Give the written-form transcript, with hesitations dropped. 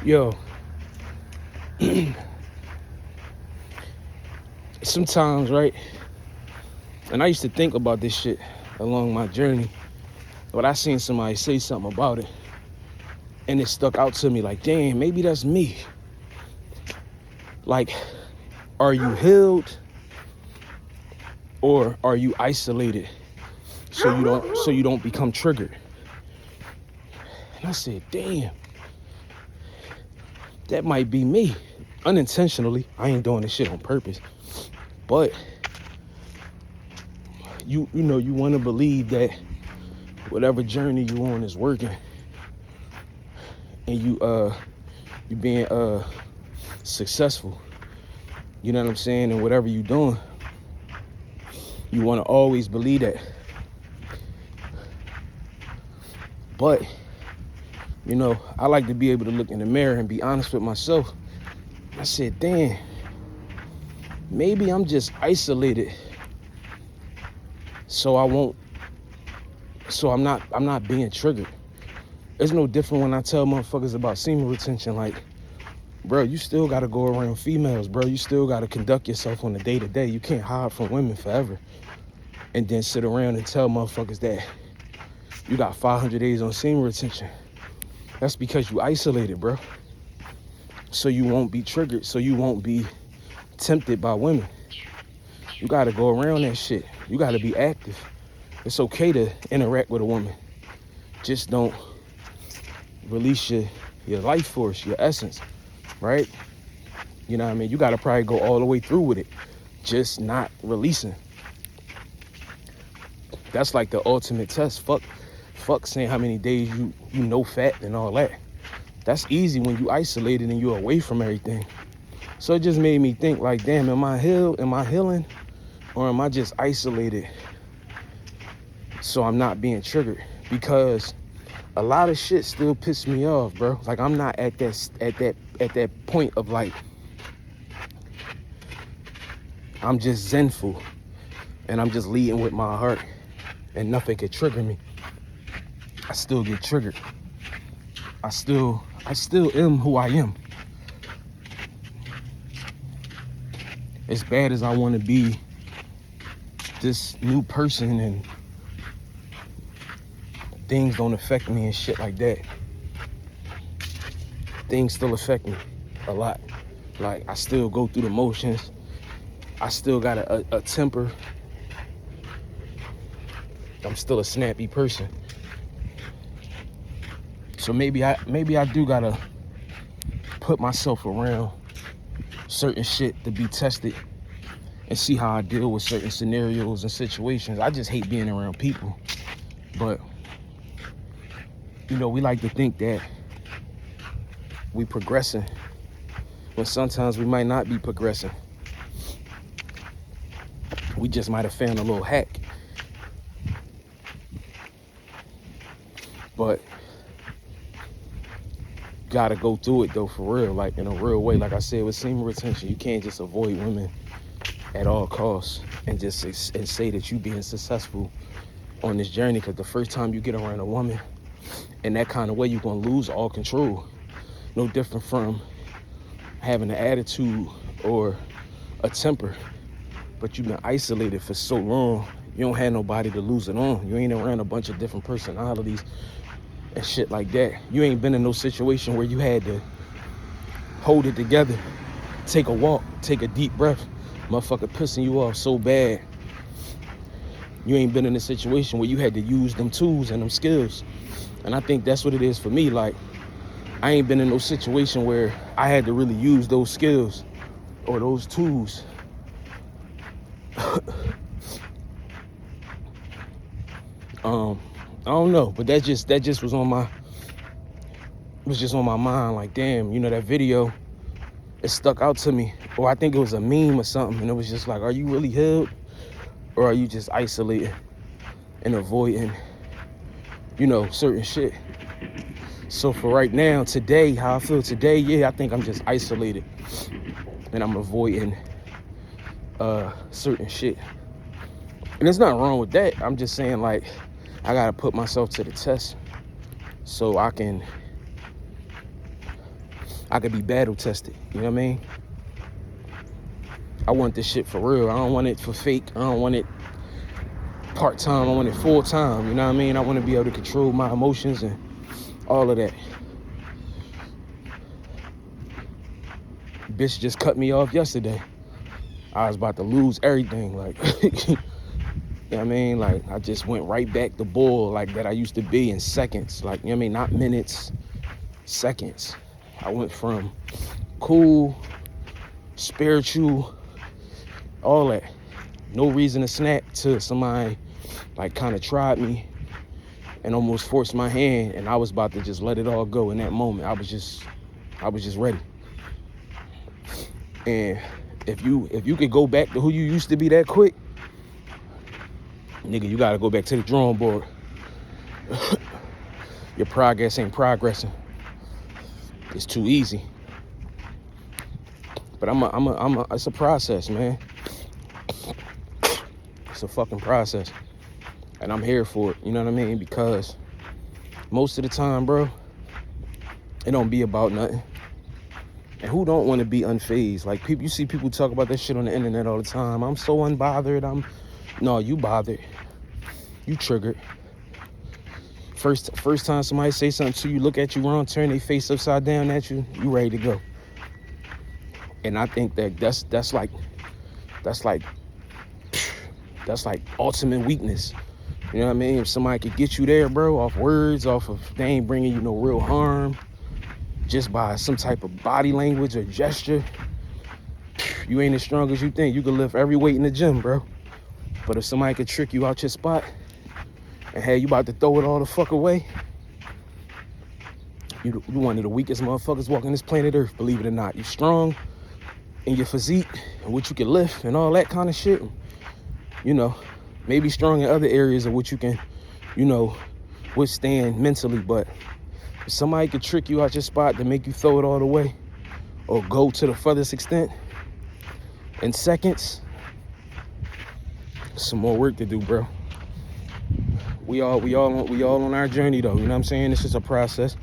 Yo, sometimes, right? And I used to think about this shit along my journey, but I seen somebody say something about it, and it stuck out to me like, damn, maybe that's me. Like, are you healed or are you isolated so you don't become triggered? And I said, damn, that might be me. Unintentionally, I ain't doing this shit on purpose, but you know, you want to believe that whatever journey you on is working, and you being successful. You know what I'm saying? And whatever you doing, you want to always believe that. But you know, I like to be able to look in the mirror and be honest with myself. I said, damn, maybe I'm just isolated, so I'm not being triggered. It's no different when I tell motherfuckers about semen retention. Like, bro, you still gotta go around females, bro. You still gotta conduct yourself on the day-to-day. You can't hide from women forever and then sit around and tell motherfuckers that you got 500 days on semen retention. That's because you isolated, bro. So you won't be triggered, so you won't be tempted by women. You gotta go around that shit. You gotta be active. It's okay to interact with a woman. Just don't release your life force, your essence, right? You know what I mean? You gotta probably go all the way through with it, just not releasing. That's like the ultimate test. Fuck saying how many days you know fat and all that. That's easy when you isolated and you're away from everything. So it just made me think like, damn, am I healed? Am I healing? Or am I just isolated so I'm not being triggered? Because a lot of shit still pisses me off, bro. Like, I'm not at that point of like, I'm just zenful and I'm just leading with my heart and nothing could trigger me. I still get triggered. I still am who I am. As bad as I want to be this new person and things don't affect me and shit like that, things still affect me a lot. Like, I still go through the motions. I still got a temper. I'm still a snappy person. So maybe I do gotta put myself around certain shit to be tested and see how I deal with certain scenarios and situations. I just hate being around people. But, you know, we like to think that we progressing when sometimes we might not be progressing. We just might have found a little hack. But gotta go through it though, for real, like in a real way. Like I said, with semen retention, you can't just avoid women at all costs and just say that you being successful on this journey, because the first time you get around a woman in that kind of way, you're gonna lose all control. No different from having an attitude or a temper, but you've been isolated for so long, you don't have nobody to lose it on. You ain't around a bunch of different personalities and shit like that. You ain't been in no situation where you had to hold it together, take a walk, take a deep breath, motherfucker pissing you off so bad. You ain't been in a situation where you had to use them tools and them skills. And I think that's what it is for me. Like, I ain't been in no situation where I had to really use those skills or those tools. I don't know, but that just was on my mind. Like, damn, you know, that video, it stuck out to me. Or I think it was a meme or something, and it was just like, are you really healed, or are you just isolated and avoiding, you know, certain shit? So for right now, today, how I feel today, yeah, I think I'm just isolated and I'm avoiding certain shit. And there's nothing wrong with that. I'm just saying, like, I gotta put myself to the test so I can I could be battle tested. You know what I mean? I want this shit for real. I don't want it for fake. I don't want it part-time. I want it full-time. You know what I mean? I want to be able to control my emotions and all of that. Bitch just cut me off yesterday. I was about to lose everything. Like, you know what I mean? Like, I just went right back to bull like that I used to be in seconds. Like, you know what I mean? Not minutes, seconds. I went from cool, spiritual, all that, no reason to snap, to somebody like kind of tried me and almost forced my hand, and I was about to just let it all go in that moment. I was just ready. And if you could go back to who you used to be that quick, nigga, you gotta go back to the drawing board. Your progress ain't progressing. It's too easy. But it's a process, man. It's a fucking process. And I'm here for it, you know what I mean? Because most of the time, bro, it don't be about nothing. And who don't want to be unfazed? Like, people, you see people talk about that shit on the internet all the time. I'm so unbothered. No, you bothered. You triggered. First time somebody say something to you, look at you wrong, turn their face upside down at you, you ready to go. And I think that's like ultimate weakness. You know what I mean? If somebody could get you there, bro, off words, off of they ain't bringing you no real harm, just by some type of body language or gesture, you ain't as strong as you think. You can lift every weight in the gym, bro. But if somebody could trick you out your spot and hey, you about to throw it all the fuck away, you one of the weakest motherfuckers walking this planet Earth, believe it or not. You strong in your physique and what you can lift and all that kind of shit. You know, maybe strong in other areas of what you can, you know, withstand mentally. But if somebody could trick you out your spot to make you throw it all the way or go to the furthest extent in seconds, some more work to do, bro. We all on our journey though, you know what I'm saying? It's just a process.